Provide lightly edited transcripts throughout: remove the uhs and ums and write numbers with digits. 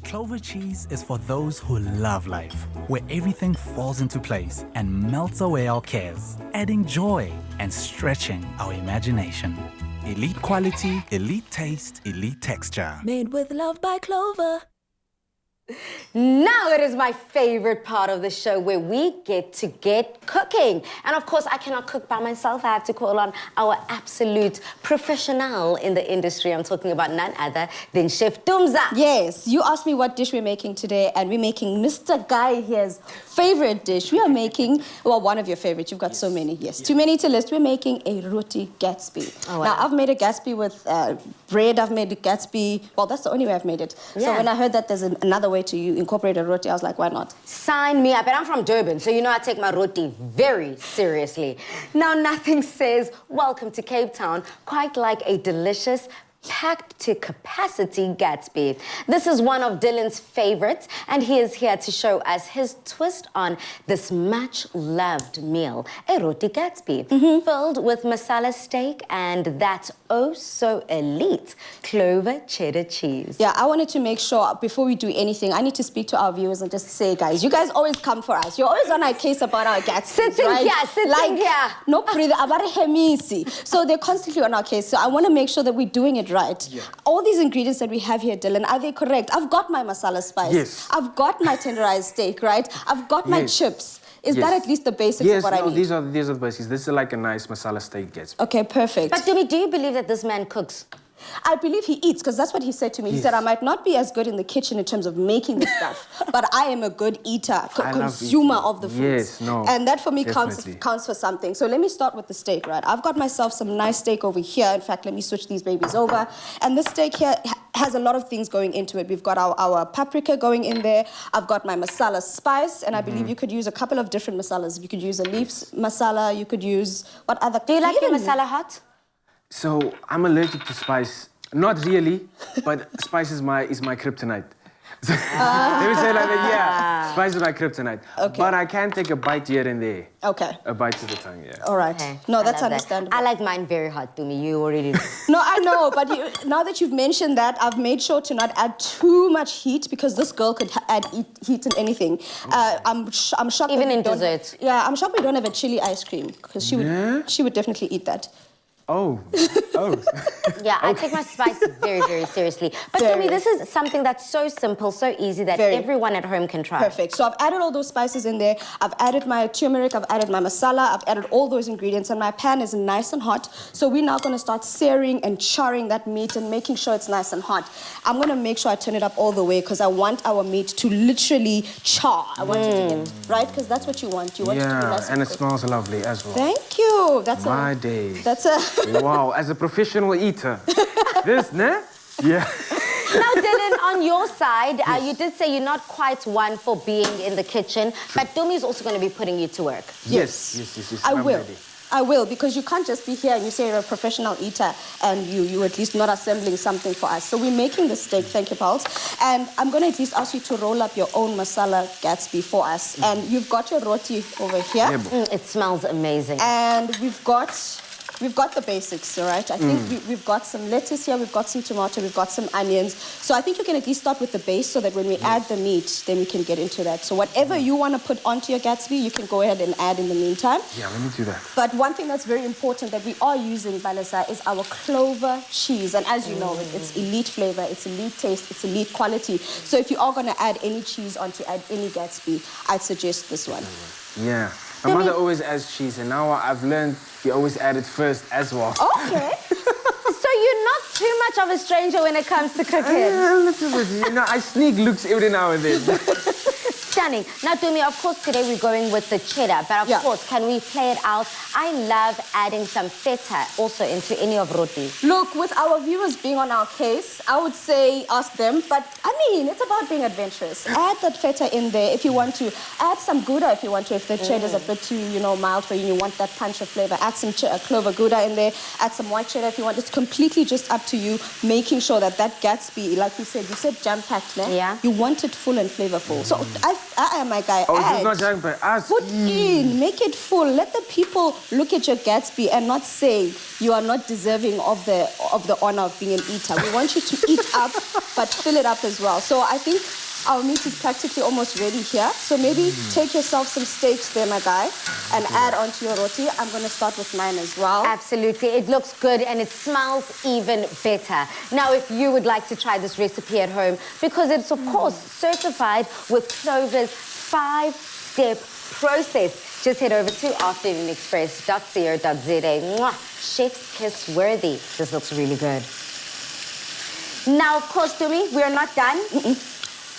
Clover cheese is for those who love life, where everything falls into place and melts away our cares, adding joy and stretching our imagination. Elite quality, elite taste, elite texture. Made with love by Clover. Now it is my favorite part of the show where we get to get cooking. And of course, I cannot cook by myself. I have to call on our absolute professional in the industry. I'm talking about none other than Chef Dumza. Yes, you asked me what dish we're making today, and we're making Mr. Guy here's favorite dish. We are making, well, one of your favorites. You've got so many, yes. Too many to list. We're making a Roti Gatsby. Oh, wow. Now, I've made a Gatsby with bread. I've made a Gatsby. Well, that's the only way I've made it. Yeah. So when I heard that there's another way to incorporate a roti, I was like, why not? Sign me up. And I'm from Durban, so you know I take my roti very seriously. Now, nothing says welcome to Cape Town quite like a delicious, packed to capacity Gatsby. This is one of Dillon's favorites, and he is here to show us his twist on this much-loved meal, a Roti Gatsby, filled with masala steak and that oh-so-elite Clover Cheddar cheese. Yeah, I wanted to make sure before we do anything, I need to speak to our viewers and just say, guys, you guys always come for us. You're always on our case about our Gatsby, right? Sitting here. No, breathe, about hemisi. So they're constantly on our case. So I want to make sure that we're doing it right. Yeah. All these ingredients that we have here, Dillon, are they correct? I've got my masala spice. Yes. I've got my tenderized steak, right? I've got my chips. Is that at least the basics of what I need? These are the basics. This is like a nice masala steak Gatsby. Okay, perfect. But Dumi, do you believe that this man cooks? I believe he eats, because that's what he said to me. He said, I might not be as good in the kitchen in terms of making the stuff, but I am a good eater, consumer of the foods. Yes, no, and that for me counts definitely. for something. So let me start with the steak, right? I've got myself some nice steak over here. In fact, let me switch these babies over. And this steak here has a lot of things going into it. We've got our paprika going in there. I've got my masala spice, and I believe you could use a couple of different masalas. You could use a leaf masala. You could use, what other? Do you like your masala hot? So I'm allergic to spice. Not really, but spice is my kryptonite. Let me say it like that, yeah. Spice is my kryptonite. Okay. But I can take a bite here and there. Okay. A bite to the tongue, yeah. All right. Okay. No, that's I love understandable. That. I like mine very hot, Dumi. You already know. No, I know, but now that you've mentioned that, I've made sure to not add too much heat, because this girl could add heat in anything. I'm shocked. Even in desserts. Yeah, I'm shocked we don't have a chili ice cream, because she would definitely eat that. Oh. Yeah, I take my spice very, very seriously. But Dumi, this is something that's so simple, so easy that everyone at home can try. Perfect. So I've added all those spices in there. I've added my turmeric, I've added my masala, I've added all those ingredients, and my pan is nice and hot. So we're now going to start searing and charring that meat and making sure it's nice and hot. I'm going to make sure I turn it up all the way, because I want our meat to literally char. I want it to get, right? Because that's what you want. You want it to be nice and it quick. smells lovely as well. Thank you. That's My days. That's a... Wow, as a professional eater. This, ne? Yeah. Now, Dillon, on your side, you did say you're not quite one for being in the kitchen, but Dumi is also going to be putting you to work. Yes. I I'm will. ready. I will, because you can't just be here and you say you're a professional eater and you at least not assembling something for us. So we're making the steak, thank you, Pulse. And I'm going to at least ask you to roll up your own masala Gatsby for us. And you've got your roti over here. It smells amazing. And we've got the basics, all right? I think we've got some lettuce here, we've got some tomato, we've got some onions. So I think you can at least start with the base, so that when we add the meat, then we can get into that. So whatever you want to put onto your Gatsby, you can go ahead and add in the meantime. Yeah, let me do that. But one thing that's very important that we are using, Balasa, is our Clover cheese. And as you know, it's elite flavor, it's elite taste, it's elite quality. So if you are going to add any cheese onto any Gatsby, I'd suggest this one. Yeah. My mother always adds cheese, and now I've learned you always add it first as well. Okay. So you're not too much of a stranger when it comes to cooking? A little bit. You know, I sneak looks every now and then. Stunning. Now, Dumi, of course, today we're going with the cheddar, but of course, can we play it out? I love adding some feta also into any of roti. Look, with our viewers being on our case, I would say ask them, but I mean, it's about being adventurous. Add that feta in there if you want to. Add some Gouda if you want to, if the cheddar's a bit too, mild for you and you want that punch of flavor. Add some Clover Gouda in there. Add some white cheddar if you want. It's completely just up to you, making sure that Gatsby, like you said jam-packed, né? Yeah. You want it full and flavorful. So I My guy, Oh, add. it's not giant pie. Put in, make it full. Let the people look at your Gatsby and not say you are not deserving of the honor of being an eater. We want you to eat up, but fill it up as well. So I think our meat is practically almost ready here. So maybe take yourself some steaks there, my guy, and add onto your roti. I'm going to start with mine as well. Absolutely. It looks good and it smells even better. Now, if you would like to try this recipe at home, because it's, of course, certified with Clover's 5-step process, just head over to afternoonexpress.co.za. Mwah! Chef's kiss worthy. This looks really good. Now, of course, Tumi, we are not done.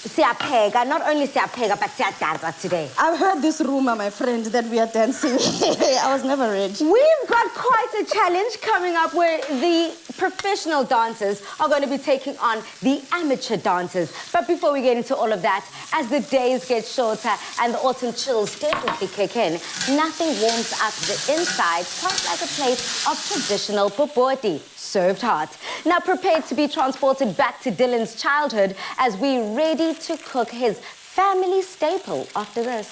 Siyapheka, not only siyapheka, but siyadansa today. I've heard this rumor, my friend, that we are dancing. I was never ready. We've got quite a challenge coming up where the professional dancers are going to be taking on the amateur dancers. But before we get into all of that, as the days get shorter and the autumn chills definitely kick in, nothing warms up the inside quite like a plate of traditional boboti, served hot. Now prepared to be transported back to Dillon's childhood as we're ready to cook his family staple after this.